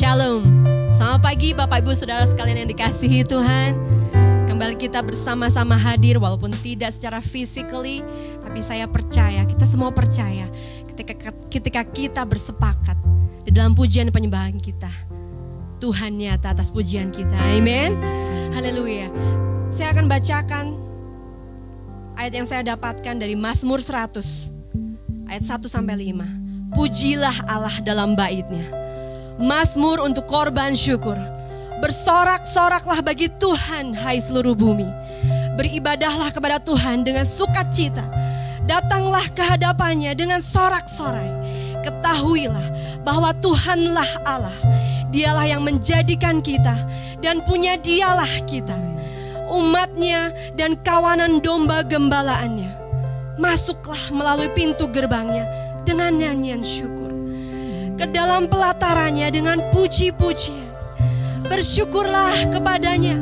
Shalom. Selamat pagi Bapak Ibu Saudara sekalian yang dikasihi Tuhan. Kembali kita bersama-sama hadir walaupun tidak secara physically, tapi saya percaya, kita semua percaya ketika kita bersepakat di dalam pujian penyembahan kita, Tuhan nyata atas pujian kita. Amin. Haleluya. Saya akan bacakan ayat yang saya dapatkan dari Mazmur 100 ayat 1 sampai 5. Pujilah Allah dalam bait-Nya. Mazmur untuk korban syukur. Bersorak-soraklah bagi Tuhan, hai seluruh bumi. Beribadahlah kepada Tuhan dengan sukacita. Datanglah ke hadapannya dengan sorak-sorai. Ketahuilah bahwa Tuhanlah Allah. Dialah yang menjadikan kita dan punya Dialah kita, umatnya dan kawanan domba gembalaannya. Masuklah melalui pintu gerbangnya dengan nyanyian syukur, ke dalam pelatarannya dengan puji-pujian. Bersyukurlah kepadanya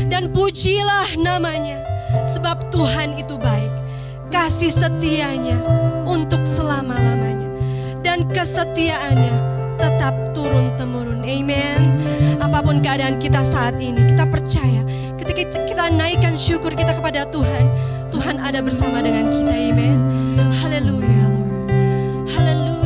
dan pujilah namanya, sebab Tuhan itu baik, kasih setianya untuk selama-lamanya, dan kesetiaannya tetap turun-temurun. Amen. Apapun keadaan kita saat ini, kita percaya ketika kita naikkan syukur kita kepada Tuhan, Tuhan ada bersama dengan kita. Amen. Haleluya Lord. Haleluya.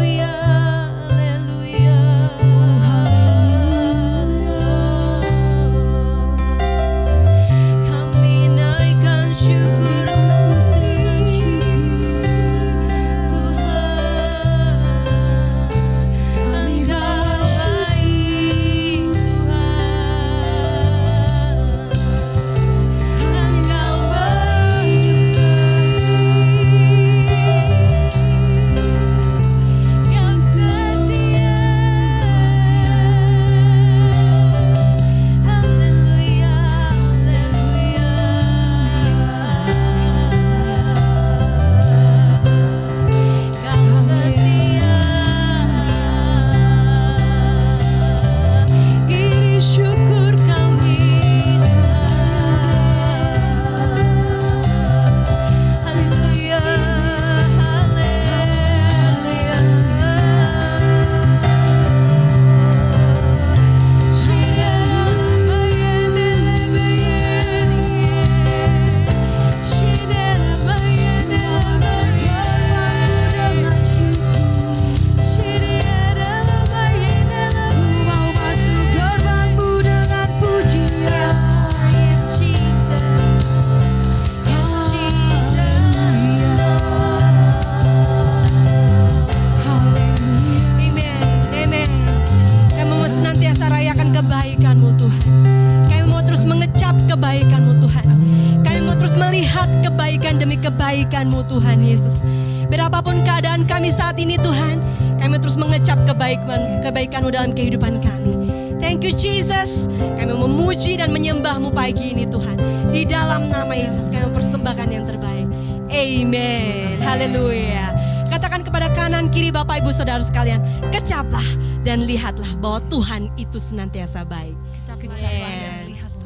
Kebaikan-Mu Tuhan Yesus. Berapapun keadaan kami saat ini Tuhan, kami terus mengecap kebaikan-Mu dalam kehidupan kami. Thank you Jesus. Kami memuji dan menyembah-Mu pagi ini Tuhan. Di dalam nama Yesus kami persembahkan yang terbaik. Amen. Haleluya. Katakan kepada kanan kiri Bapak Ibu Saudara sekalian, kecaplah dan lihatlah bahwa Tuhan itu senantiasa baik.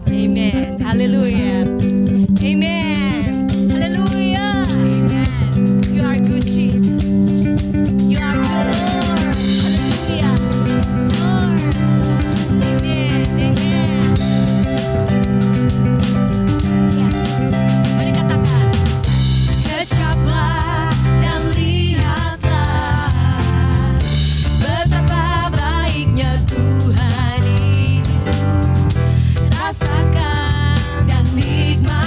Amen. Haleluya. Amen. Haleluya. You are good, Jesus. You are good, Lord. Haleluya. Lord. Amen. Amen. Yes. Mari katakan. Kecaplah dan lihatlah betapa baiknya Tuhan itu. Rasakan dan nikmati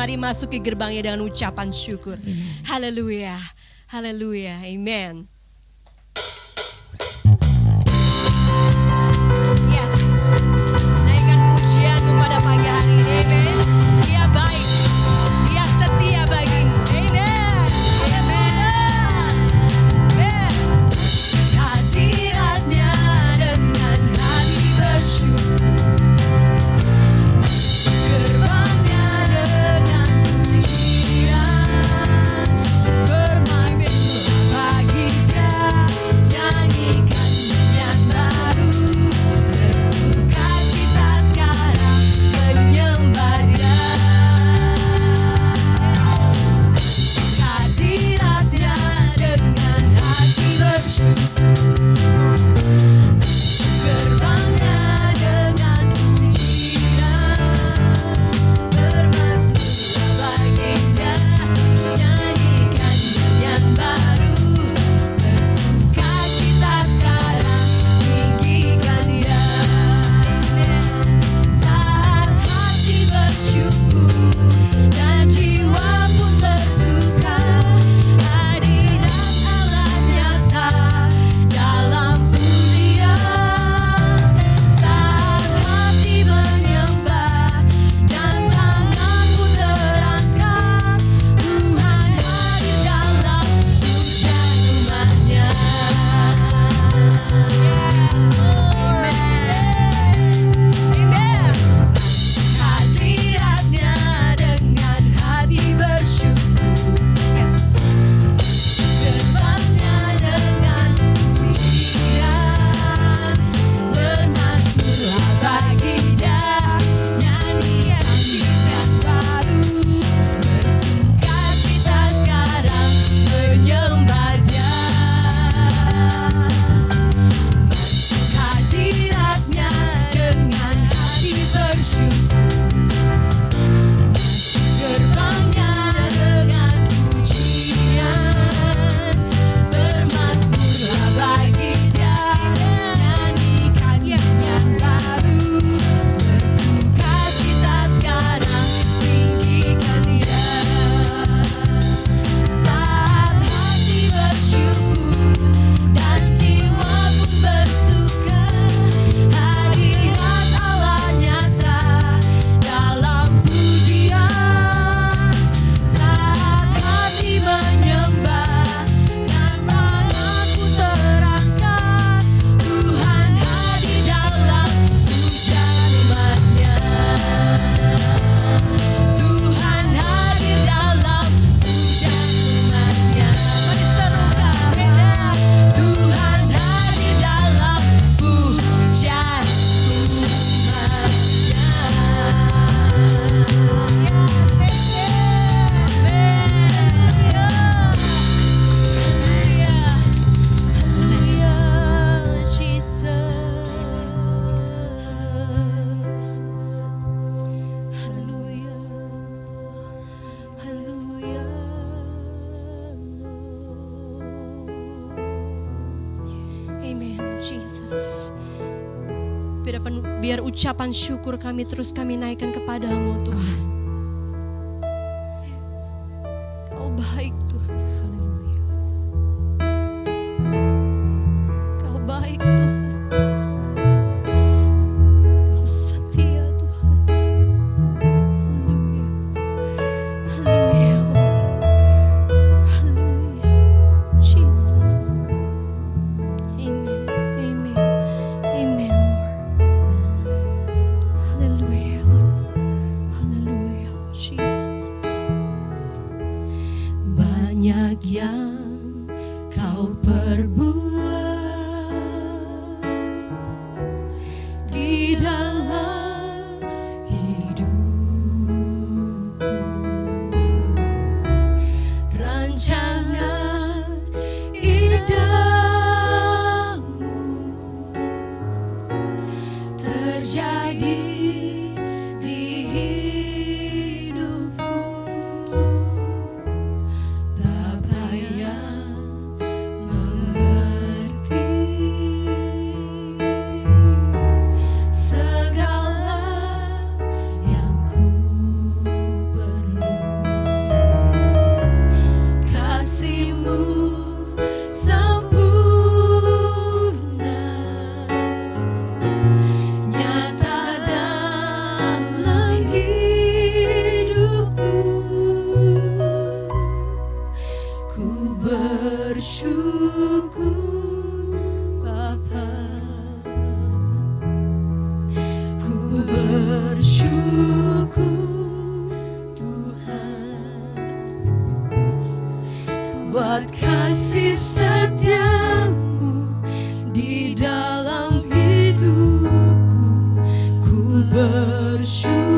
mari masuk ke gerbangnya dengan ucapan syukur. Haleluya, haleluya, amen. Yes, naikkan pujianmu pada pagi hari ini, amen. Dia baik, dia setia bagi, amen, amen, amen. Hadiratnya dengan hati bersyukur, gerbangnya dengan pujian, bermain bagi dia, nyanyikan nyanyian baru, bersuka cita sekarang menyembah dia. Hadiratnya dengan hati bersyukur, gerbangnya dengan pujian, bermazmur baginda, nyanyikan nyanyian baru, bersuka cita sekarang tinggikan dia. Saat hati bersyukur dan jiwa pun bersuka, hadirat Allah nyata dalam pujian. Saat hati menyembah dan tangan pun terangkat, Tuhan hadir dalam pujian umatnya. Amen. Hadiratnya dengan hati bersyukur, gerbangnya dengan pujian, bermazmurlah bagi dia, nyanyikan nyanyian baru, bersuka cita sekarang menyembah dia. Hadiratnya dengan hati bersyukur, gerbangnya dengan pujian, bermazmurlah bagi dia, nyanyikan nyanyian baru, bersuka cita sekarang tinggikan dia. Saat hati bersyukur dan jiwa pun bersuka, hadirat Allah nyata dalam pujian. Saat hati menyembah dan tangan pun terangkat, Tuhan hadir dalam pujian umatnya. Tuhan hadir dalam pujian umatnya. Mari serukan, amen. Tuhan hadir dalam pujian Biar ucapan syukur kami terus kami naikkan kepadamu Tuhan. Kau baik Tuhan. Kau baik Tuhan. Kau setia Tuhan. Haleluya. Haleluya Lord. Haleluya. Jesus. Amen. Amen. Amen Lord. Hallelujah, Lord. Hallelujah, Jesus. Ku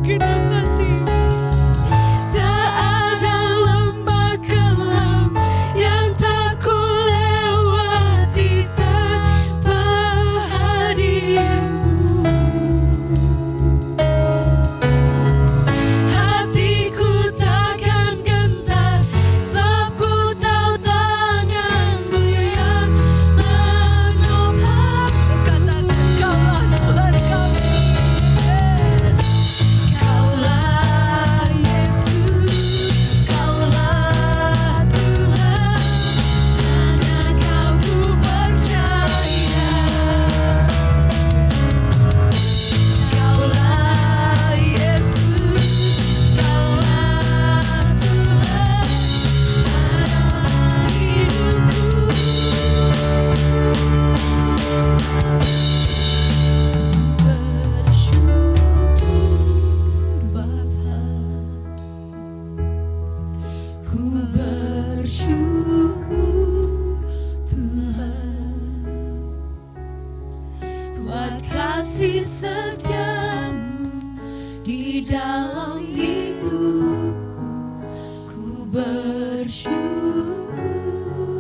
segenap hati. Tak ada lembah kelam yang tak ku lewati tanpa hadirmu. Hatiku takkan gentar, sebab ku tahu tanganmu yang menopang. Katakan Kaulah Tuhan kami. Kaulah Yesus, Kaulah Tuhan, hanya Kau ku percaya. Kaulah Yesus, Kaulah Tuhan, harapan hidupku. Bersyukur Bapa, ku bersyukur Tuhan, buat kasih setiamu di dalam hidupku. Ku bersyukur.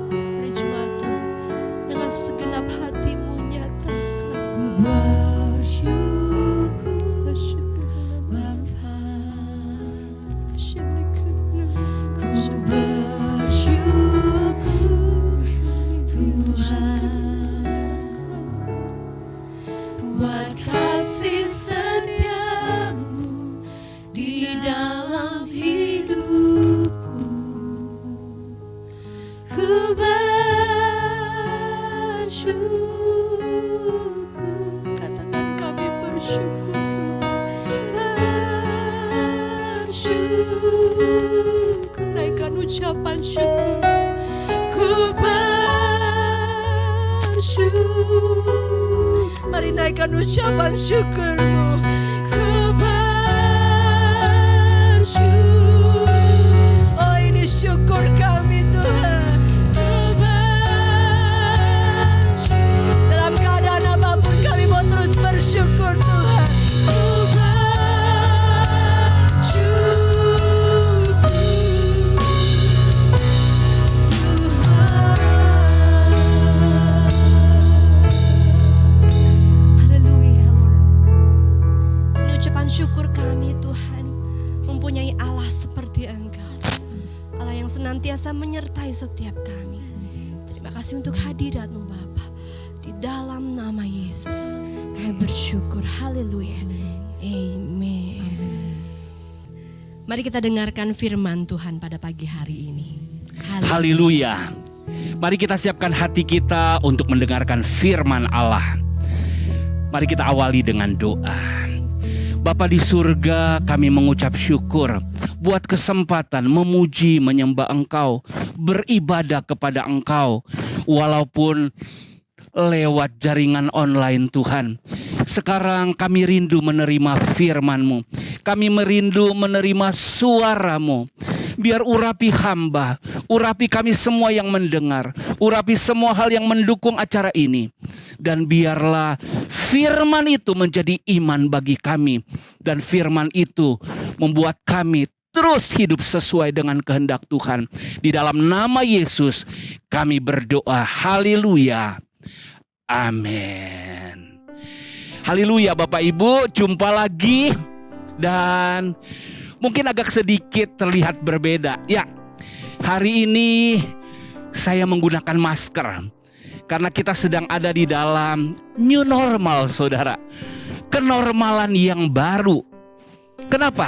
Mari jemaat Tuhan, dengan segenap hatimu nyatakan. Ku bersyukur Bapa, ku bersyukur Tuhan, buat kasih setiamu di dalam hidupku. Ku bersyukur. Katakan kami bersyukur Tuhan. Bersyukur. Naikkan ucapan syukur. Ku bersyukur. Mari naikkan ucapan syukurmu. Ku bersyukur. Oh, ini syukur kami Tuhan. Ku bersyukur. Dalam keadaan apapun kami mau terus bersyukur Tuhan. Ku bersyukur Tuhan. Haleluya Lord. Ini ucapan syukur kami Tuhan, mempunyai Allah seperti Engkau, Allah yang senantiasa menyertai setiap kami. Terima kasih untuk hadirat-Mu Bapa. Di dalam nama Yesus kami bersyukur. Haleluya. Amen. Mari kita dengarkan firman Tuhan pada pagi hari ini. Haleluya. Mari kita siapkan hati kita untuk mendengarkan firman Allah. Mari kita awali dengan doa. Bapa di surga, kami mengucap syukur buat kesempatan memuji, menyembah Engkau, beribadah kepada Engkau, walaupun lewat jaringan online Tuhan. Sekarang kami rindu menerima firman-Mu. Kami merindu menerima suara-Mu. Biar urapi hamba, urapi kami semua yang mendengar, urapi semua hal yang mendukung acara ini. Dan biarlah firman itu menjadi iman bagi kami. Dan firman itu membuat kami terus hidup sesuai dengan kehendak Tuhan. Di dalam nama Yesus kami berdoa. Haleluya. Amin. Haleluya Bapak Ibu, jumpa lagi. Dan mungkin agak sedikit terlihat berbeda. Ya, hari ini saya menggunakan masker karena kita sedang ada di dalam new normal, saudara. Kenormalan yang baru. Kenapa?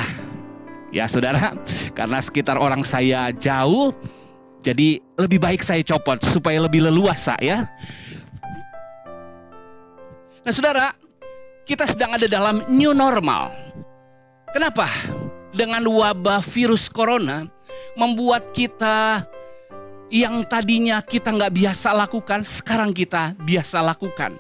Ya saudara, karena sekitar orang saya jauh, jadi lebih baik saya copot supaya lebih leluasa ya. Nah saudara, kita sedang ada dalam new normal. Kenapa? Dengan wabah virus corona membuat kita yang tadinya kita nggak biasa lakukan, sekarang kita biasa lakukan.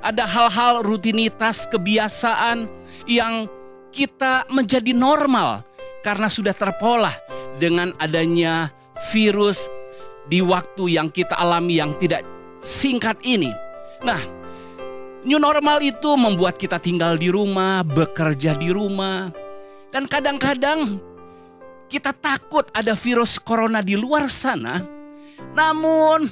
Ada hal-hal rutinitas, kebiasaan yang kita menjadi normal karena sudah terpola dengan adanya virus di waktu yang kita alami yang tidak singkat ini. Nah, new normal itu membuat kita tinggal di rumah, bekerja di rumah. Dan kadang-kadang kita takut ada virus corona di luar sana. Namun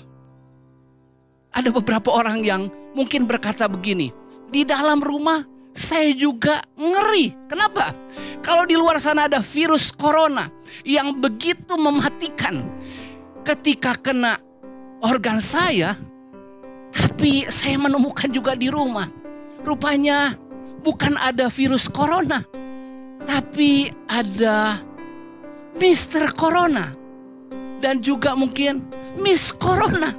ada beberapa orang yang mungkin berkata begini, di dalam rumah saya juga ngeri. Kenapa? Kalau di luar sana ada virus corona yang begitu mematikan ketika kena organ saya, tapi saya menemukan juga di rumah. Rupanya bukan ada virus corona, tapi ada Mr. Corona dan juga mungkin Miss Corona.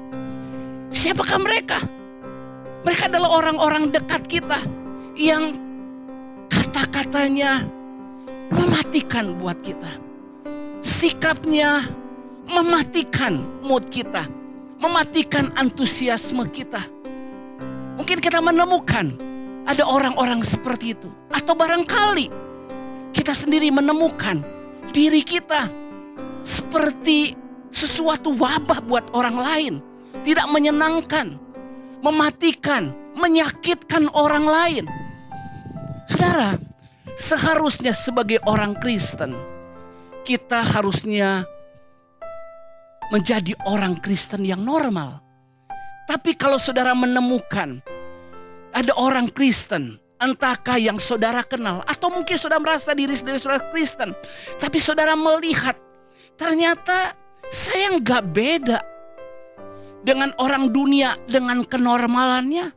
Siapakah mereka? Mereka adalah orang-orang dekat kita yang kata-katanya mematikan buat kita. Sikapnya mematikan mood kita, mematikan antusiasme kita. Mungkin kita menemukan ada orang-orang seperti itu. Atau barangkali kita sendiri menemukan diri kita seperti sesuatu wabah buat orang lain. Tidak menyenangkan, mematikan, menyakitkan orang lain. Saudara, seharusnya sebagai orang Kristen, kita harusnya menjadi orang Kristen yang normal. Tapi kalau saudara menemukan ada orang Kristen, entahkah yang saudara kenal, atau mungkin saudara merasa diri sendiri saudara Kristen, tapi saudara melihat ternyata saya nggak beda dengan orang dunia dengan kenormalannya.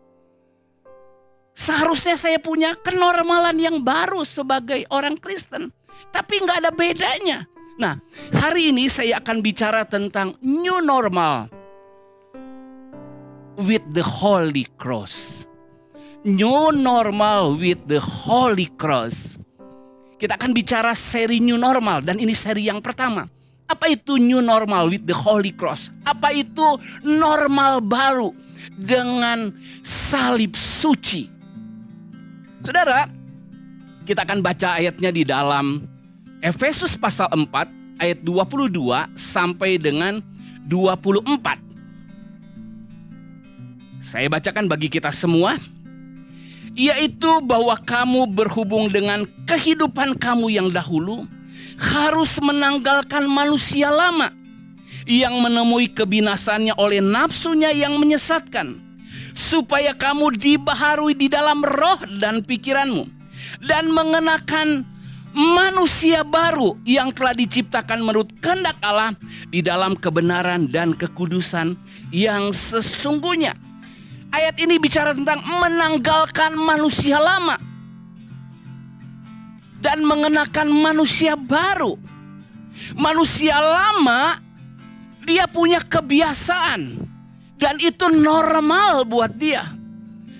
Seharusnya saya punya kenormalan yang baru sebagai orang Kristen, tapi nggak ada bedanya. Nah, hari ini saya akan bicara tentang new normal with the Holy Cross. New normal with the Holy Cross. Kita akan bicara seri new normal, dan ini seri yang pertama. Apa itu new normal with the Holy Cross? Apa itu normal baru dengan salib suci? Saudara, kita akan baca ayatnya di dalam Efesus pasal 4 ayat 22 sampai dengan 24. Saya bacakan bagi kita semua. Yaitu bahwa kamu berhubung dengan kehidupan kamu yang dahulu harus menanggalkan manusia lama yang menemui kebinasannya oleh nafsunya yang menyesatkan, supaya kamu dibaharui di dalam roh dan pikiranmu, dan mengenakan manusia baru yang telah diciptakan menurut kehendak Allah di dalam kebenaran dan kekudusan yang sesungguhnya. Ayat ini bicara tentang menanggalkan manusia lama dan mengenakan manusia baru. Manusia lama dia punya kebiasaan dan itu normal buat dia.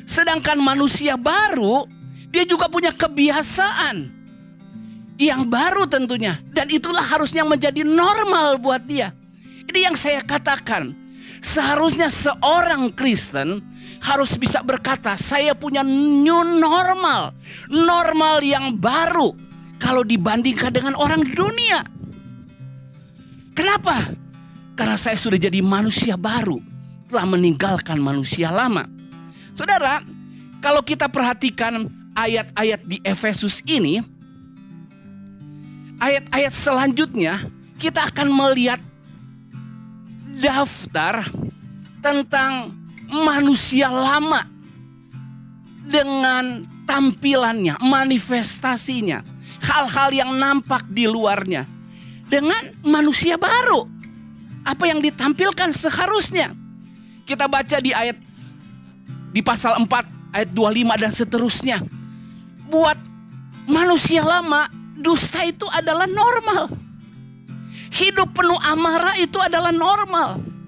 Sedangkan manusia baru dia juga punya kebiasaan yang baru tentunya, dan itulah harusnya menjadi normal buat dia. Ini yang saya katakan, seharusnya seorang Kristen harus bisa berkata, saya punya new normal, normal yang baru kalau dibandingkan dengan orang dunia. Kenapa? Karena saya sudah jadi manusia baru, telah meninggalkan manusia lama. Saudara, kalau kita perhatikan ayat-ayat di Efesus ini, ayat-ayat selanjutnya kita akan melihat daftar tentang manusia lama dengan tampilannya, manifestasinya, hal-hal yang nampak di luarnya, dengan manusia baru. Apa yang ditampilkan seharusnya. Kita baca di ayat di pasal 4 ayat 25 dan seterusnya. Buat manusia lama, dusta itu adalah normal. Hidup penuh amarah itu adalah normal.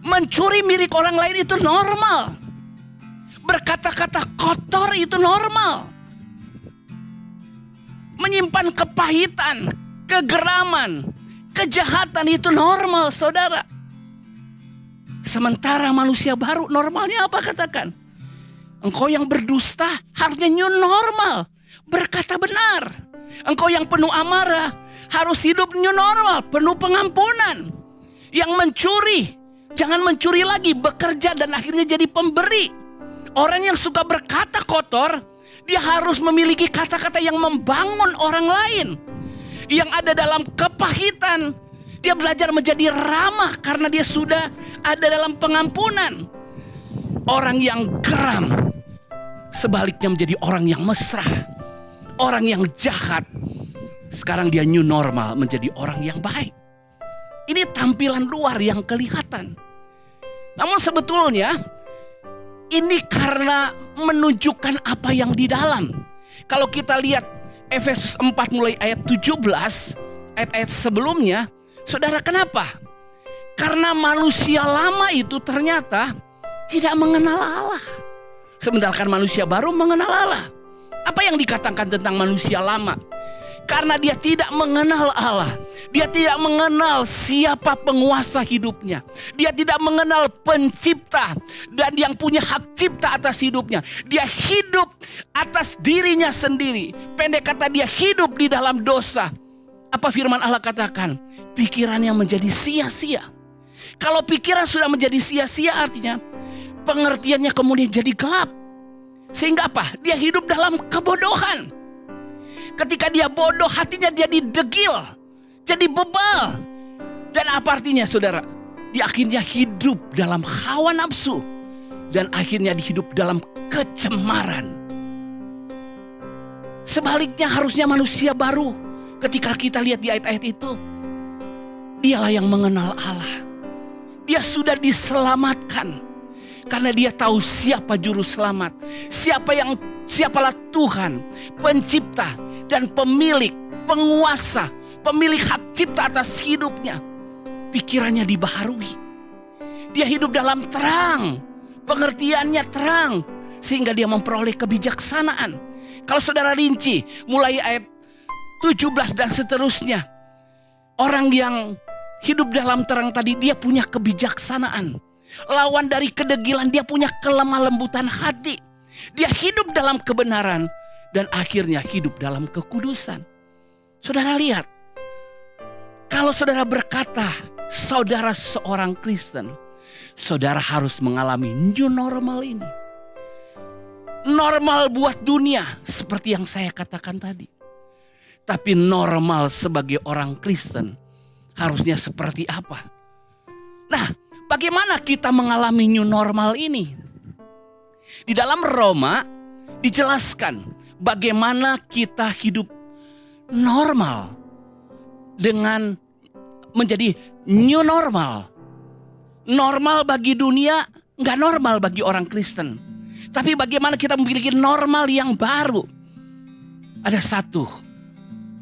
Mencuri milik orang lain itu normal. Berkata-kata kotor itu normal. Menyimpan kepahitan, kegeraman, kejahatan itu normal, saudara. Sementara manusia baru normalnya apa katakan? Engkau yang berdusta harusnya new normal, berkata benar. Engkau yang penuh amarah harus hidup new normal, penuh pengampunan. Yang mencuri, jangan mencuri lagi, bekerja dan akhirnya jadi pemberi. Orang yang suka berkata kotor, Dia harus memiliki kata-kata yang membangun orang lain. Yang ada dalam kepahitan, dia belajar menjadi ramah karena dia sudah ada dalam pengampunan. Orang yang geram sebaliknya menjadi orang yang mesra. Orang yang jahat sekarang dia new normal menjadi orang yang baik. Ini tampilan luar yang kelihatan. Namun sebetulnya ini karena menunjukkan apa yang di dalam. Kalau kita lihat Efesus 4 mulai ayat 17, ayat-ayat sebelumnya, saudara, kenapa? Karena manusia lama itu ternyata tidak mengenal Allah. Sementara manusia baru mengenal Allah. Apa yang dikatakan tentang manusia lama? Karena dia tidak mengenal Allah. Dia tidak mengenal siapa penguasa hidupnya. Dia tidak mengenal pencipta dan yang punya hak cipta atas hidupnya. Dia hidup atas dirinya sendiri. Pendek kata, dia hidup di dalam dosa. Apa firman Allah katakan? Pikirannya menjadi sia-sia. Kalau pikiran sudah menjadi sia-sia, artinya pengertiannya kemudian jadi gelap. Sehingga apa? Dia hidup dalam kebodohan. Ketika dia bodoh, hatinya jadi degil, jadi bebal. Dan apa artinya, saudara? Dia akhirnya hidup dalam hawa nafsu. Dan akhirnya dihidup dalam kecemaran. Sebaliknya harusnya manusia baru, ketika kita lihat di ayat-ayat itu, dialah yang mengenal Allah. Dia sudah diselamatkan. Karena dia tahu siapa juru selamat. Siapalah Tuhan, pencipta dan pemilik, penguasa, pemilik hak cipta atas hidupnya. Pikirannya dibaharui. Dia hidup dalam terang, pengertiannya terang, sehingga dia memperoleh kebijaksanaan. Kalau saudara rinci, mulai ayat 17 dan seterusnya, orang yang hidup dalam terang tadi, dia punya kebijaksanaan. Lawan dari kedegilan, dia punya kelemah lembutan hati. Dia hidup dalam kebenaran dan akhirnya hidup dalam kekudusan. Saudara lihat, kalau saudara berkata saudara seorang Kristen, saudara harus mengalami new normal ini. Normal buat dunia seperti yang saya katakan tadi. Tapi normal sebagai orang Kristen harusnya seperti apa? Nah, bagaimana kita mengalami new normal ini? Di dalam Roma dijelaskan bagaimana kita hidup normal dengan menjadi new normal. Normal bagi dunia, nggak normal bagi orang Kristen. Tapi bagaimana kita memiliki normal yang baru? Ada satu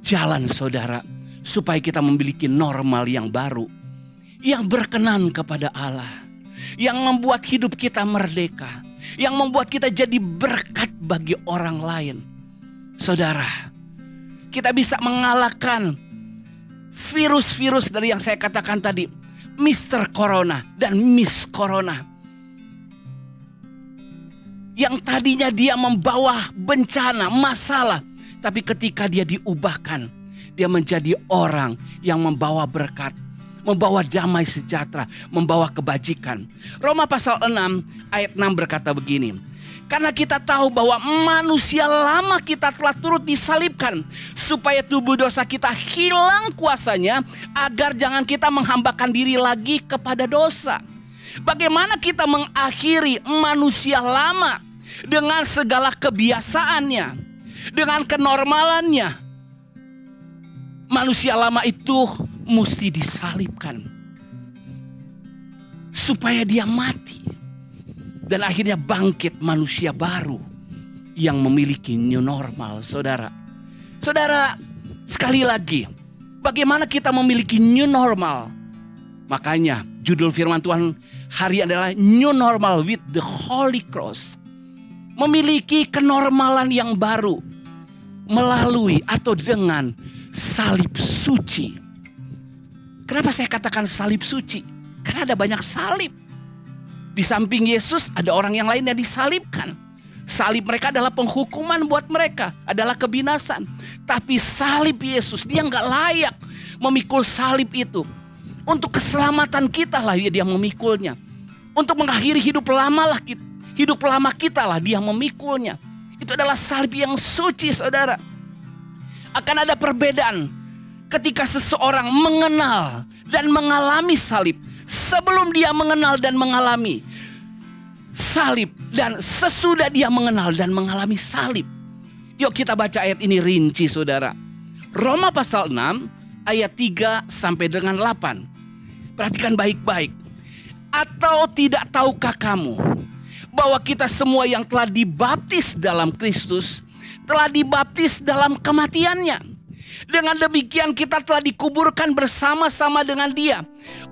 jalan, saudara, supaya kita memiliki normal yang baru, yang berkenan kepada Allah, yang membuat hidup kita merdeka, yang membuat kita jadi berkat bagi orang lain. Saudara, kita bisa mengalahkan virus-virus dari yang saya katakan tadi, Mr. Corona dan Miss Corona. Yang tadinya dia membawa bencana, masalah, tapi ketika dia diubahkan, dia menjadi orang yang membawa berkat, membawa damai sejahtera, membawa kebajikan. Roma pasal 6 ayat 6 berkata begini. Karena kita tahu bahwa manusia lama kita telah turut disalibkan, supaya tubuh dosa kita hilang kuasanya, agar jangan kita menghambakan diri lagi kepada dosa. Bagaimana kita mengakhiri manusia lama dengan segala kebiasaannya, dengan kenormalannya? Manusia lama itu mesti disalibkan supaya dia mati, dan akhirnya bangkit manusia baru yang memiliki new normal. Saudara, sekali lagi, bagaimana kita memiliki new normal? Makanya judul firman Tuhan hari adalah New Normal with the Holy Cross. Memiliki kenormalan yang baru melalui atau dengan salib suci. Kenapa saya katakan salib suci? Karena ada banyak salib. Di samping Yesus ada orang yang lain yang disalibkan. Salib mereka adalah penghukuman buat mereka, adalah kebinasan. Tapi salib Yesus, dia gak layak memikul salib itu. Untuk keselamatan kita lah dia memikulnya. Untuk mengakhiri hidup lama kita lah dia memikulnya. Itu adalah salib yang suci, saudara. Akan ada perbedaan ketika seseorang mengenal dan mengalami salib. Sebelum dia mengenal dan mengalami salib, dan sesudah dia mengenal dan mengalami salib. Yuk kita baca ayat ini rinci, saudara. Roma pasal 6 ayat 3 sampai dengan 8. Perhatikan baik-baik. Atau tidak tahukah kamu bahwa kita semua yang telah dibaptis dalam Kristus telah dibaptis dalam kematiannya? Dengan demikian kita telah dikuburkan bersama-sama dengan Dia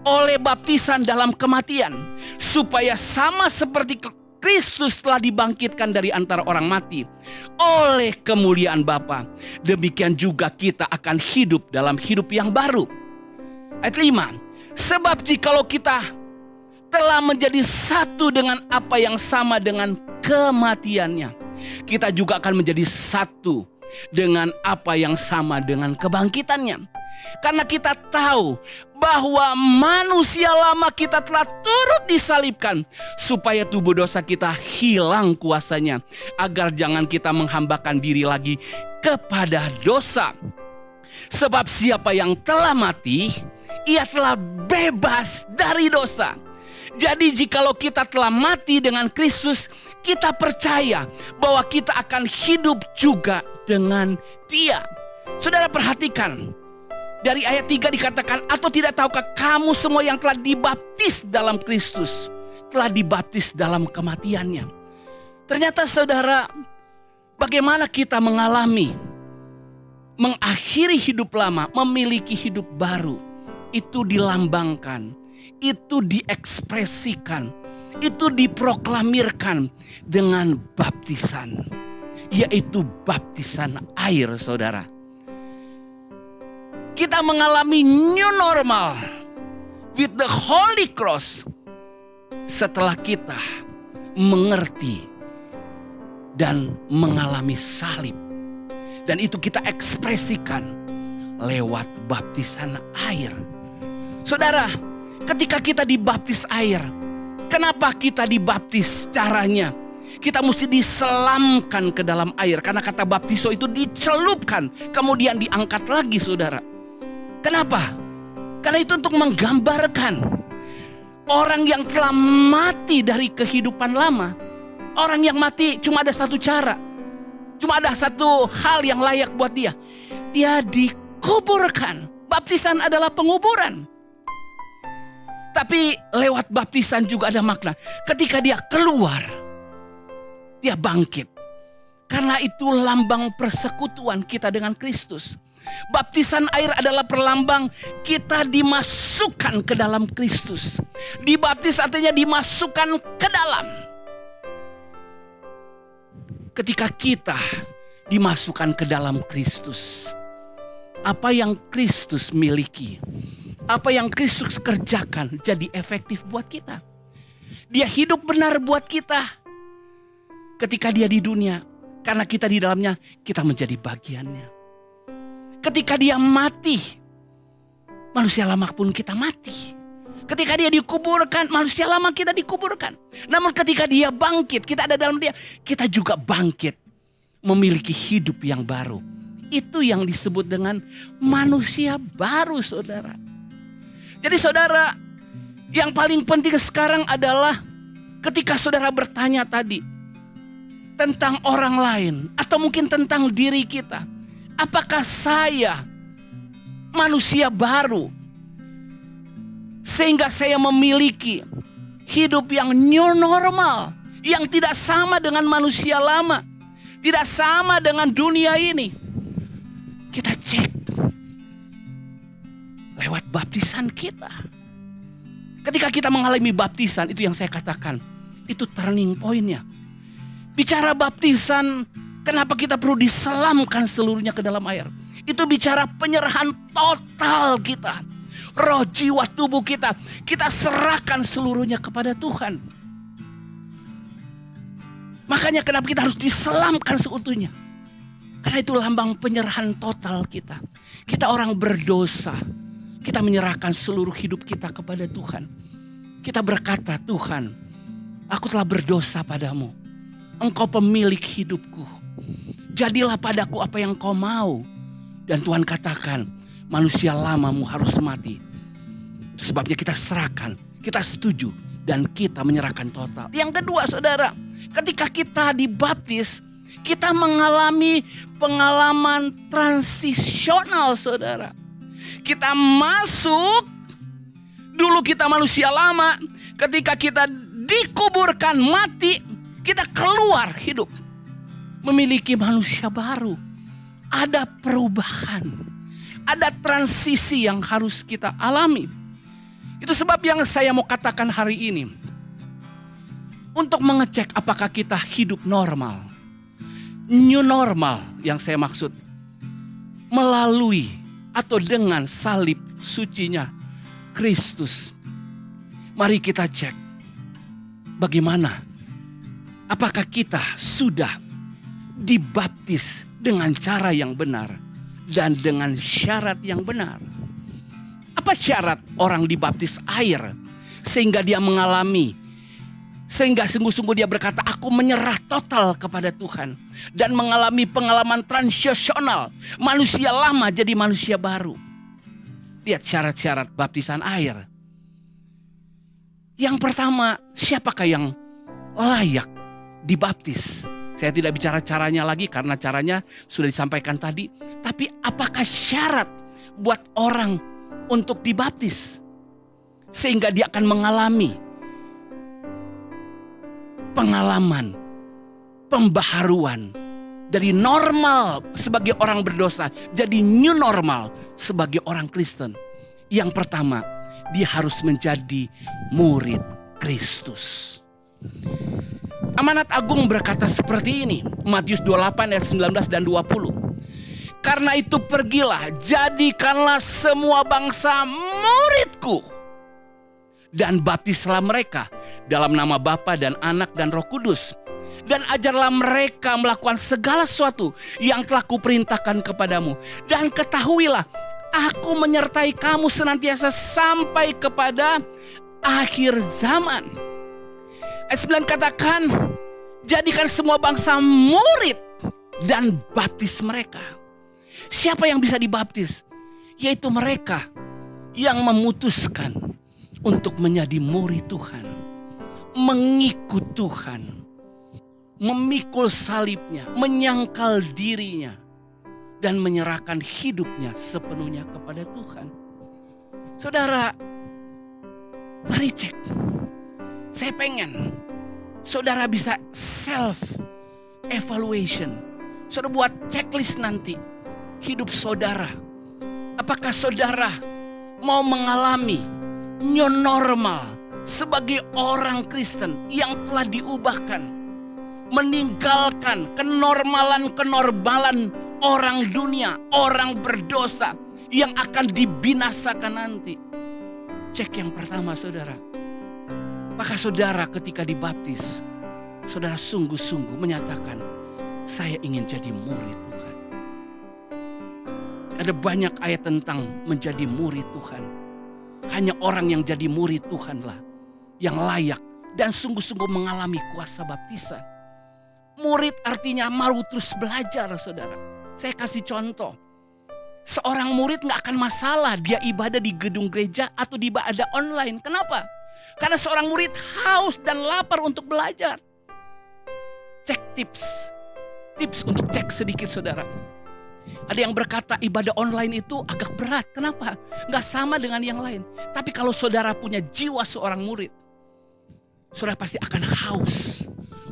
oleh baptisan dalam kematian, supaya sama seperti Kristus telah dibangkitkan dari antara orang mati oleh kemuliaan Bapa, demikian juga kita akan hidup dalam hidup yang baru. Ayat 5. Sebab jikalau kita telah menjadi satu dengan apa yang sama dengan kematiannya, kita juga akan menjadi satu dengan apa yang sama dengan kebangkitannya. Karena kita tahu bahwa manusia lama kita telah turut disalibkan, supaya tubuh dosa kita hilang kuasanya, agar jangan kita menghambakan diri lagi kepada dosa. Sebab siapa yang telah mati, ia telah bebas dari dosa. Jadi jikalau kita telah mati dengan Kristus, kita percaya bahwa kita akan hidup juga dengan Dia. Saudara perhatikan, dari ayat 3 dikatakan, atau tidak tahukah kamu semua yang telah dibaptis dalam Kristus telah dibaptis dalam kematiannya? Ternyata saudara, bagaimana kita mengakhiri hidup lama, memiliki hidup baru, itu dilambangkan, itu diekspresikan, itu diproklamirkan dengan baptisan, yaitu baptisan air, saudara. Kita mengalami new normal with the Holy Cross setelah kita mengerti dan mengalami salib. Dan itu kita ekspresikan lewat baptisan air. Saudara, ketika kita dibaptis air, kenapa kita dibaptis? Caranya kita mesti diselamkan ke dalam air, karena kata baptiso itu dicelupkan kemudian diangkat lagi, saudara. Kenapa? Karena itu untuk menggambarkan orang yang telah mati dari kehidupan lama. Orang yang mati cuma ada satu cara, cuma ada satu hal yang layak buat dia. Dia dikuburkan. Baptisan adalah penguburan. Tapi lewat baptisan juga ada makna. Ketika dia keluar, dia bangkit. Karena itu lambang persekutuan kita dengan Kristus. Baptisan air adalah perlambang kita dimasukkan ke dalam Kristus. Dibaptis artinya dimasukkan ke dalam. Ketika kita dimasukkan ke dalam Kristus, apa yang Kristus miliki, apa yang Kristus kerjakan jadi efektif buat kita. Dia hidup benar buat kita ketika dia di dunia, karena kita di dalamnya, kita menjadi bagiannya. Ketika dia mati, manusia lama pun kita mati. Ketika dia dikuburkan, manusia lama kita dikuburkan. Namun ketika dia bangkit, kita ada dalam dia, kita juga bangkit, memiliki hidup yang baru. Itu yang disebut dengan manusia baru, saudara. Jadi saudara, yang paling penting sekarang adalah ketika saudara bertanya tadi tentang orang lain, atau mungkin tentang diri kita. Apakah saya manusia baru sehingga saya memiliki hidup yang new normal, yang tidak sama dengan manusia lama, tidak sama dengan dunia ini? Kita cek lewat baptisan kita. Ketika kita mengalami baptisan, itu yang saya katakan, itu turning point-nya. Bicara baptisan, kenapa kita perlu diselamkan seluruhnya ke dalam air? Itu bicara penyerahan total kita. Roh, jiwa, tubuh kita, kita serahkan seluruhnya kepada Tuhan. Makanya kenapa kita harus diselamkan seutuhnya? Karena itu lambang penyerahan total kita. Kita orang berdosa. Kita menyerahkan seluruh hidup kita kepada Tuhan. Kita berkata, Tuhan, aku telah berdosa padamu. Engkau pemilik hidupku. Jadilah padaku apa yang kau mau. Dan Tuhan katakan, manusia lamamu harus mati. Itu sebabnya kita serahkan, kita setuju, dan kita menyerahkan total. Yang kedua saudara, ketika kita dibaptis, kita mengalami pengalaman transisional saudara. Kita masuk, dulu kita manusia lama, ketika kita dikuburkan mati, kita keluar hidup. Memiliki manusia baru. Ada perubahan. Ada transisi yang harus kita alami. Itu sebab yang saya mau katakan hari ini. Untuk mengecek apakah kita hidup normal. New normal yang saya maksud. Melalui atau dengan salib sucinya Kristus. Mari kita cek. Bagaimana? Apakah kita sudah dibaptis dengan cara yang benar dan dengan syarat yang benar? Apa syarat orang dibaptis air sehingga dia mengalami, sehingga sungguh-sungguh dia berkata, aku menyerah total kepada Tuhan dan mengalami pengalaman transisional, manusia lama jadi manusia baru? Lihat syarat-syarat baptisan air. Yang pertama, siapakah yang layak dibaptis? Saya tidak bicara caranya lagi karena caranya sudah disampaikan tadi. Tapi apakah syarat buat orang untuk dibaptis? Sehingga dia akan mengalami pengalaman, pembaharuan. Dari normal sebagai orang berdosa, jadi new normal sebagai orang Kristen. Yang pertama, dia harus menjadi murid Kristus. Amanat Agung berkata seperti ini, Matius 28 ayat 19 dan 20. Karena itu pergilah, jadikanlah semua bangsa muridku. Dan baptislah mereka dalam nama Bapa dan Anak dan Roh Kudus. Dan ajarlah mereka melakukan segala sesuatu yang telah kuperintahkan kepadamu. Dan ketahuilah, aku menyertai kamu senantiasa sampai kepada akhir zaman. Ayat 9 katakan, jadikan semua bangsa murid dan baptis mereka. Siapa yang bisa dibaptis? Yaitu mereka yang memutuskan untuk menjadi murid Tuhan. Mengikut Tuhan. Memikul salibnya, menyangkal dirinya. Dan menyerahkan hidupnya sepenuhnya kepada Tuhan. Saudara, mari cek. Saya pengen saudara bisa self evaluation. Saudara buat checklist nanti hidup saudara. Apakah saudara mau mengalami new normal sebagai orang Kristen yang telah diubahkan, meninggalkan kenormalan orang dunia, orang berdosa yang akan dibinasakan nanti. Cek yang pertama saudara. Maka saudara ketika dibaptis, saudara sungguh-sungguh menyatakan, saya ingin jadi murid Tuhan. Ada banyak ayat tentang menjadi murid Tuhan. Hanya orang yang jadi murid Tuhanlah yang layak dan sungguh-sungguh mengalami kuasa baptisan. Murid artinya mau terus belajar saudara. Saya kasih contoh. Seorang murid gak akan masalah dia ibadah di gedung gereja atau di ibadah online. Kenapa? Karena seorang murid haus dan lapar untuk belajar. Cek tips untuk cek sedikit saudara. Ada yang berkata ibadah online itu agak berat. Kenapa? Gak sama dengan yang lain. Tapi kalau saudara punya jiwa seorang murid, saudara pasti akan haus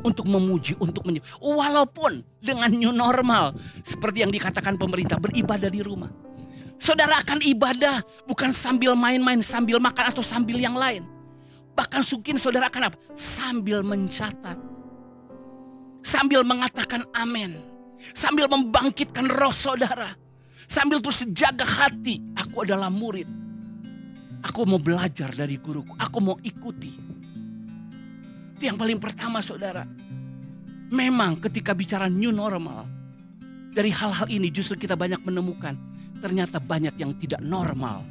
untuk memuji, untuk menyembah. Walaupun dengan new normal, seperti yang dikatakan pemerintah, beribadah di rumah. Saudara akan ibadah bukan sambil main-main, sambil makan atau sambil yang lain. Bahkan mungkin saudara akan apa? Sambil mencatat. Sambil mengatakan amin. Sambil membangkitkan roh saudara. Sambil terus jaga hati. Aku adalah murid. Aku mau belajar dari guruku. Aku mau ikuti. Itu yang paling pertama saudara. Memang ketika bicara new normal. Dari hal-hal ini justru kita banyak menemukan. Ternyata banyak yang tidak normal.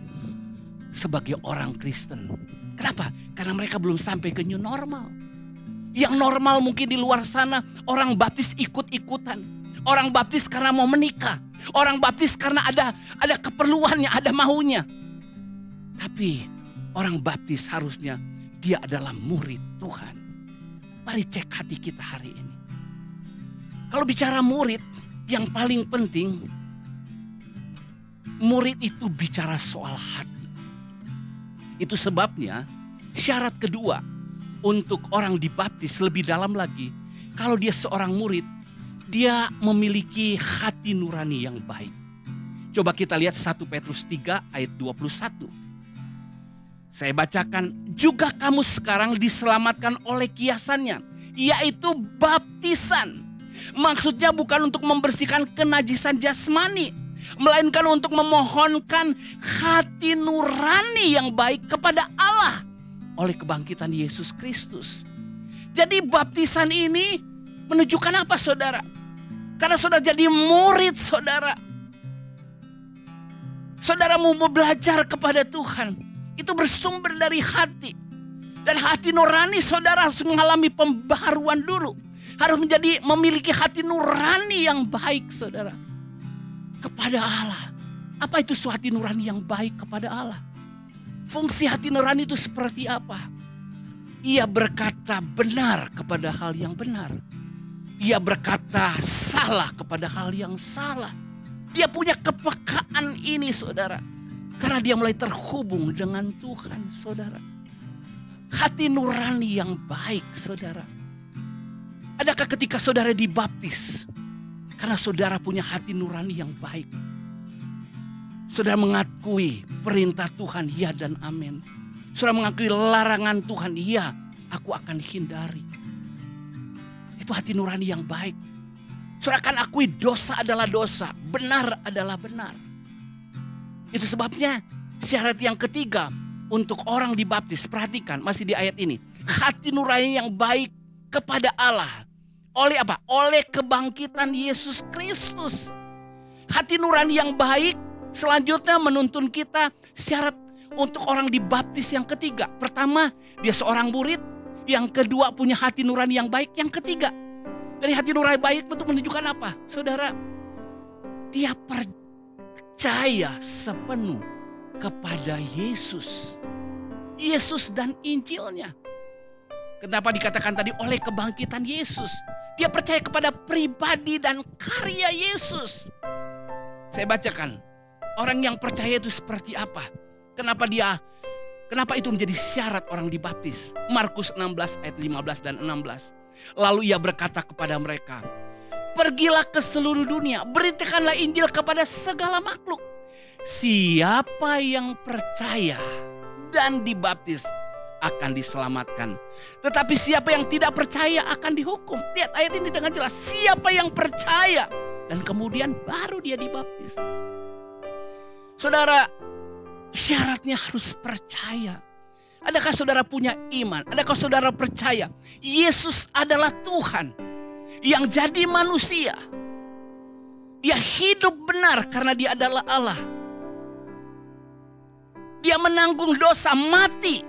Sebagai orang Kristen. Kenapa? Karena mereka belum sampai ke new normal. Yang normal mungkin di luar sana orang baptis ikut-ikutan. Orang baptis karena mau menikah. Orang baptis karena ada keperluannya, ada maunya. Tapi orang baptis harusnya dia adalah murid Tuhan. Mari cek hati kita hari ini. Kalau bicara murid, yang paling penting, murid itu bicara soal hati. Itu sebabnya syarat kedua untuk orang dibaptis lebih dalam lagi. Kalau dia seorang murid, dia memiliki hati nurani yang baik. Coba kita lihat 1 Petrus 3 ayat 21. Saya bacakan, juga kamu sekarang diselamatkan oleh kiasannya, yaitu baptisan. Maksudnya bukan untuk membersihkan kenajisan jasmani, melainkan untuk memohonkan hati nurani yang baik kepada Allah oleh kebangkitan Yesus Kristus. Jadi baptisan ini menunjukkan apa, saudara? Karena saudara jadi murid saudara. Saudara mau belajar kepada Tuhan. Itu bersumber dari hati. Dan hati nurani saudara harus mengalami pembaharuan dulu. Harus memiliki hati nurani yang baik saudara. Kepada Allah. Apa itu hati nurani yang baik kepada Allah? Fungsi hati nurani itu seperti apa? Ia berkata benar kepada hal yang benar. Ia berkata salah kepada hal yang salah. Dia punya kepekaan ini saudara. Karena dia mulai terhubung dengan Tuhan saudara. Hati nurani yang baik saudara. Adakah ketika saudara dibaptis? Karena saudara punya hati nurani yang baik. Saudara mengakui perintah Tuhan ya dan amin. Saudara mengakui larangan Tuhan, ya aku akan hindari. Itu hati nurani yang baik. Saudara akan akui dosa adalah dosa, benar adalah benar. Itu sebabnya syarat yang ketiga untuk orang dibaptis, perhatikan masih di ayat ini. Hati nurani yang baik kepada Allah. Oleh apa? Oleh kebangkitan Yesus Kristus. Hati nurani yang baik selanjutnya menuntun kita syarat untuk orang dibaptis yang ketiga. Pertama, dia seorang murid. Yang kedua, punya hati nurani yang baik. Yang ketiga, dari hati nurani baik untuk menunjukkan apa? Saudara, dia percaya sepenuh kepada Yesus. Yesus dan Injilnya. Kenapa dikatakan tadi oleh kebangkitan Yesus? Dia percaya kepada pribadi dan karya Yesus. Saya bacakan. Orang yang percaya itu seperti apa? Kenapa itu menjadi syarat orang dibaptis? Markus 16 ayat 15 dan 16. Lalu ia berkata kepada mereka, pergilah ke seluruh dunia, beritakanlah Injil kepada segala makhluk. Siapa yang percaya dan dibaptis akan diselamatkan. Tetapi siapa yang tidak percaya akan dihukum. Lihat ayat ini dengan jelas. Siapa yang percaya dan kemudian baru dia dibaptis. Saudara, syaratnya harus percaya. Adakah saudara punya iman? Adakah saudara percaya Yesus adalah Tuhan yang jadi manusia? Dia hidup benar karena dia adalah Allah. Dia menanggung dosa, mati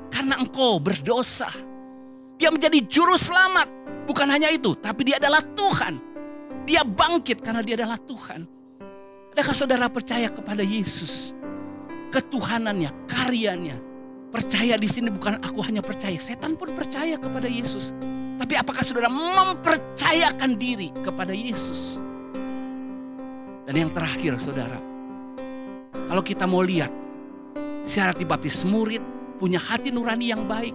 karena engkau berdosa. Dia menjadi juru selamat. Bukan hanya itu, tapi dia adalah Tuhan. Dia bangkit karena dia adalah Tuhan. Adakah saudara percaya kepada Yesus? Ketuhanannya, karyanya. Percaya di sini bukan aku hanya percaya. Setan pun percaya kepada Yesus. Tapi apakah saudara mempercayakan diri kepada Yesus? Dan yang terakhir saudara. Kalau kita mau lihat. Syarat dibaptis murid. Punya hati nurani yang baik.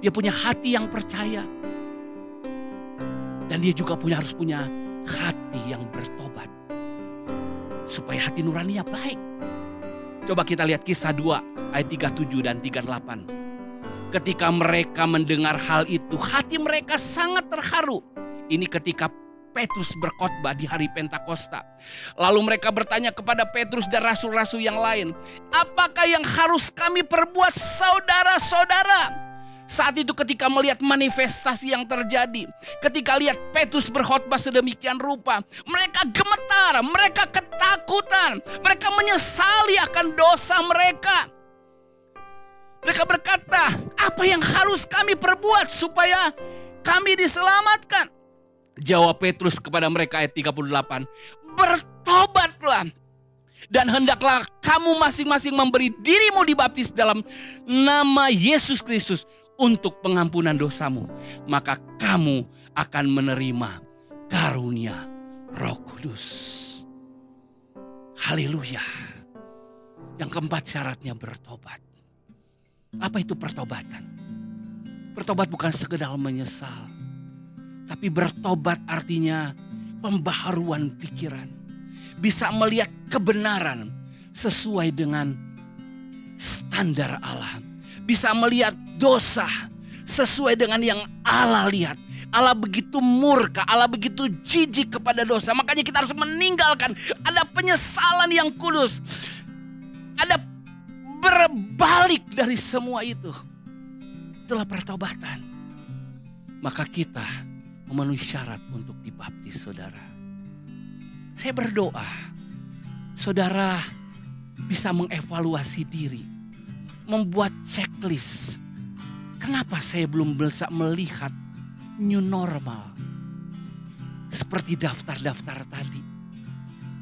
Dia punya hati yang percaya. Dan dia juga harus punya hati yang bertobat. Supaya hati nuraninya baik. Coba kita lihat Kisah 2 ayat 37 dan 38. Ketika mereka mendengar hal itu, hati mereka sangat terharu. Ini ketika Petrus berkhotbah di hari Pentakosta. Lalu mereka bertanya kepada Petrus dan rasul-rasul yang lain, apakah yang harus kami perbuat saudara-saudara? Saat itu ketika melihat manifestasi yang terjadi, ketika lihat Petrus berkhotbah sedemikian rupa, mereka gemetar, mereka ketakutan, mereka menyesali akan dosa mereka. Mereka berkata, apa yang harus kami perbuat supaya kami diselamatkan? Jawab Petrus kepada mereka ayat 38, bertobatlah dan hendaklah kamu masing-masing memberi dirimu dibaptis dalam nama Yesus Kristus untuk pengampunan dosamu. Maka kamu akan menerima karunia Roh Kudus. Haleluya. Yang keempat syaratnya bertobat. Apa itu pertobatan? Bertobat bukan sekedar menyesal, tapi bertobat artinya pembaharuan pikiran. Bisa melihat kebenaran sesuai dengan standar Allah. Bisa melihat dosa sesuai dengan yang Allah lihat. Allah begitu murka, Allah begitu jijik kepada dosa. Makanya kita harus meninggalkan. Ada penyesalan yang kudus. Ada berbalik dari semua itu. Itulah pertobatan. Maka kita memenuhi syarat untuk dibaptis, saudara. Saya berdoa, saudara bisa mengevaluasi diri. Membuat checklist. Kenapa saya belum bisa melihat new normal? Seperti daftar-daftar tadi.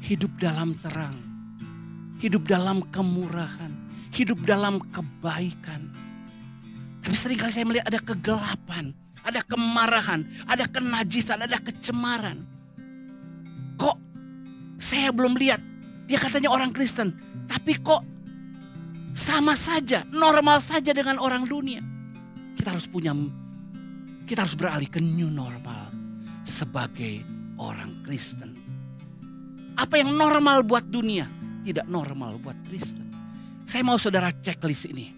Hidup dalam terang. Hidup dalam kemurahan. Hidup dalam kebaikan. Tapi seringkali saya melihat ada kegelapan, ada kemarahan, ada kenajisan, ada kecemaran. Kok saya belum lihat? Dia katanya orang Kristen, tapi kok sama saja, normal saja dengan orang dunia. Kita harus beralih ke new normal sebagai orang Kristen. Apa yang normal buat dunia, tidak normal buat Kristen. Saya mau saudara checklist ini.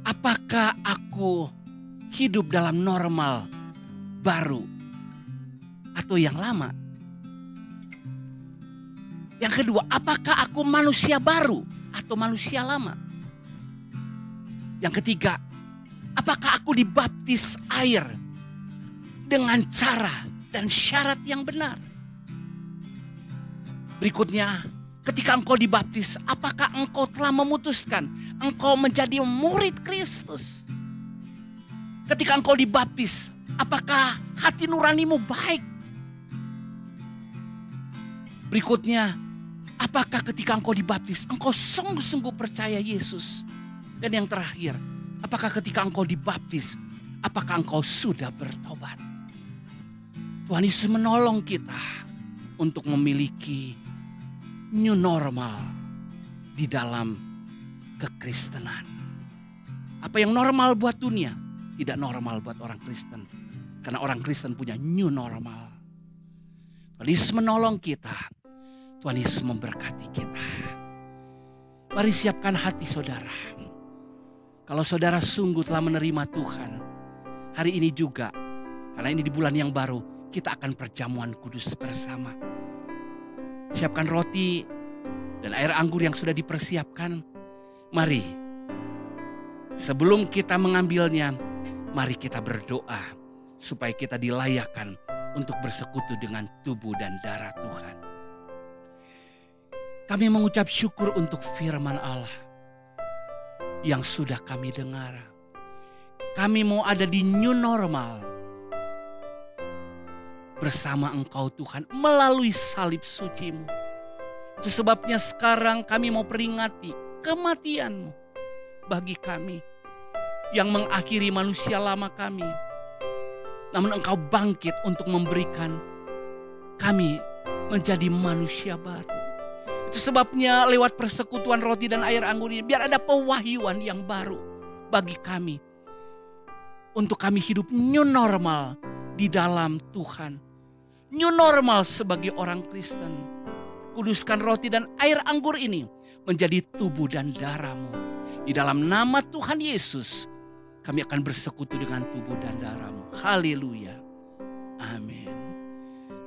Apakah aku hidup dalam normal baru atau yang lama? Yang kedua, apakah aku manusia baru atau manusia lama? Yang ketiga, apakah aku dibaptis air dengan cara dan syarat yang benar? Berikutnya, ketika engkau dibaptis, apakah engkau telah memutuskan engkau menjadi murid Kristus? Ketika engkau dibaptis, apakah hati nuranimu baik? Berikutnya, apakah ketika engkau dibaptis, engkau sungguh-sungguh percaya Yesus? Dan yang terakhir, apakah ketika engkau dibaptis, apakah engkau sudah bertobat? Tuhan Yesus menolong kita untuk memiliki new normal di dalam kekristenan. Apa yang normal buat dunia, tidak normal buat orang Kristen. Karena orang Kristen punya new normal. Tuhan Yesus menolong kita. Tuhan Yesus memberkati kita. Mari siapkan hati saudara. Kalau saudara sungguh telah menerima Tuhan, hari ini juga, karena ini di bulan yang baru, kita akan perjamuan kudus bersama. Siapkan roti dan air anggur yang sudah dipersiapkan. Mari, sebelum kita mengambilnya, mari kita berdoa supaya kita dilayakkan untuk bersekutu dengan tubuh dan darah Tuhan. Kami mengucap syukur untuk firman Allah yang sudah kami dengar. Kami mau ada di new normal bersama Engkau Tuhan melalui salib suci-Mu. Itu sebabnya sekarang kami mau peringati kematian-Mu bagi kami yang mengakhiri manusia lama kami. Namun Engkau bangkit untuk memberikan kami menjadi manusia baru. Itu sebabnya lewat persekutuan roti dan air anggur ini biar ada pewahyuan yang baru bagi kami. Untuk kami hidup new normal di dalam Tuhan. New normal sebagai orang Kristen. Kuduskan roti dan air anggur ini menjadi tubuh dan darah-Mu. Di dalam nama Tuhan Yesus kami akan bersekutu dengan tubuh dan darah-Mu. Haleluya. Amin.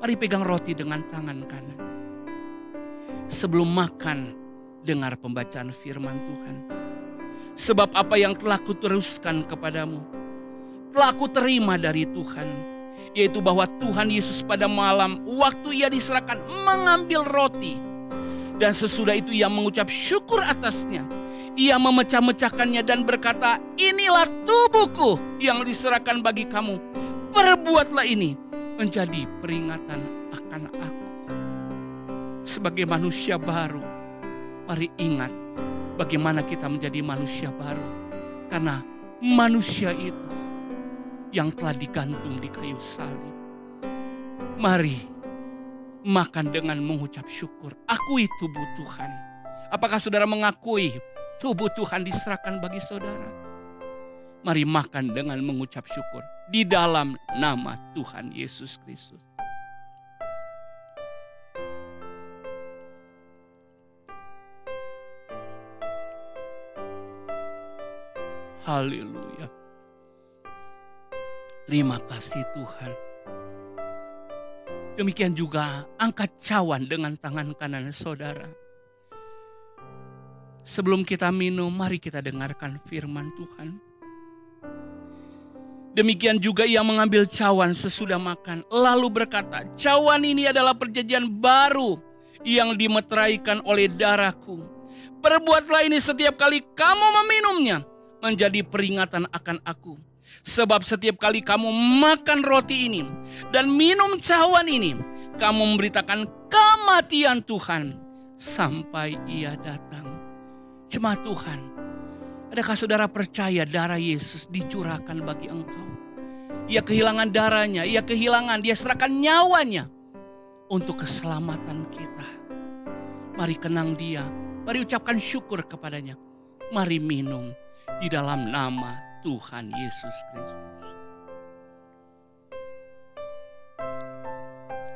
Mari pegang roti dengan tangan kanan. Sebelum makan, dengar pembacaan firman Tuhan. Sebab apa yang telah kuteruskan kepadamu, telah kuterima dari Tuhan. Yaitu bahwa Tuhan Yesus pada malam waktu ia diserahkan mengambil roti. Dan sesudah itu ia mengucap syukur atasnya. Ia memecah-mecahkannya dan berkata, inilah tubuhku yang diserahkan bagi kamu. Perbuatlah ini menjadi peringatan akan aku. Sebagai manusia baru, mari ingat bagaimana kita menjadi manusia baru. Karena manusia itu yang telah digantung di kayu salib. Mari makan dengan mengucap syukur. Akui tubuh Tuhan. Apakah saudara mengakui tubuh Tuhan diserahkan bagi saudara? Mari makan dengan mengucap syukur di dalam nama Tuhan Yesus Kristus. Haleluya. Terima kasih Tuhan. Demikian juga angkat cawan dengan tangan kanan saudara. Sebelum kita minum, mari kita dengarkan firman Tuhan. Demikian juga ia mengambil cawan sesudah makan, lalu berkata, cawan ini adalah perjanjian baru yang dimeteraikan oleh darahku. Perbuatlah ini setiap kali kamu meminumnya, menjadi peringatan akan aku. Sebab setiap kali kamu makan roti ini dan minum cawan ini, kamu memberitakan kematian Tuhan sampai ia datang. Jemaat Tuhan, adakah saudara percaya darah Yesus dicurahkan bagi engkau? Ia kehilangan darahnya, dia serahkan nyawanya untuk keselamatan kita. Mari kenang dia, mari ucapkan syukur kepadanya. Mari minum di dalam nama Tuhan Yesus Kristus.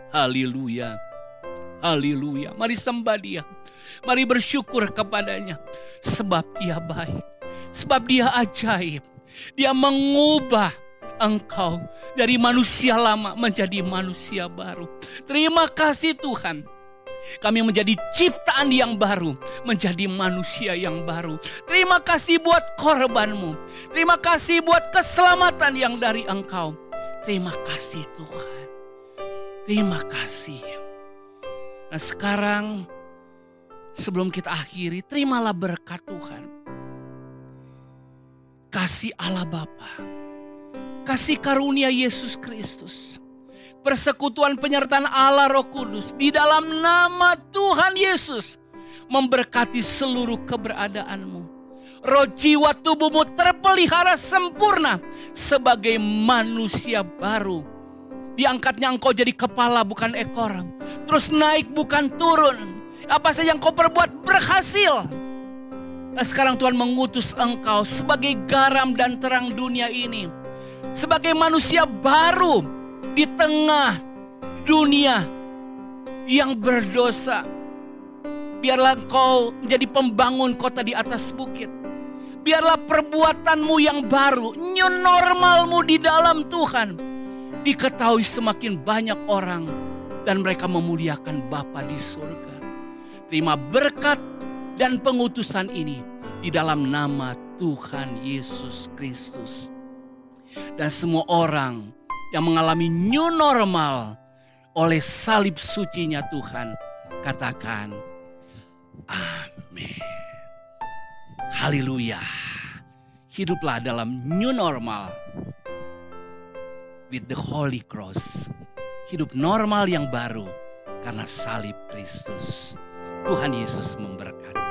Haleluya. Haleluya. Mari sembah dia. Mari bersyukur kepadanya. Sebab dia baik. Sebab dia ajaib. Dia mengubah engkau dari manusia lama menjadi manusia baru. Terima kasih Tuhan. Kami menjadi ciptaan yang baru, menjadi manusia yang baru. Terima kasih buat korbanmu. Terima kasih buat keselamatan yang dari engkau. Terima kasih Tuhan. Terima kasih. Nah sekarang sebelum kita akhiri, terimalah berkat Tuhan. Kasih Allah Bapa, kasih karunia Yesus Kristus, persekutuan penyertaan Allah Roh Kudus di dalam nama Tuhan Yesus memberkati seluruh keberadaanmu. Roh jiwa tubuhmu terpelihara sempurna sebagai manusia baru. Diangkatnya engkau jadi kepala bukan ekor. Terus naik bukan turun. Apa saja yang kau perbuat berhasil. Nah sekarang Tuhan mengutus engkau sebagai garam dan terang dunia ini. Sebagai manusia baru di tengah dunia yang berdosa. Biarlah engkau menjadi pembangun kota di atas bukit. Biarlah perbuatanmu yang baru, new normalmu di dalam Tuhan, diketahui semakin banyak orang dan mereka memuliakan Bapa di surga. Terima berkat dan pengutusan ini di dalam nama Tuhan Yesus Kristus. Dan semua orang yang mengalami new normal oleh salib sucinya Tuhan, katakan amin. Haleluya. Hiduplah dalam new normal with the Holy Cross. Hidup normal yang baru karena salib Kristus. Tuhan Yesus memberkati.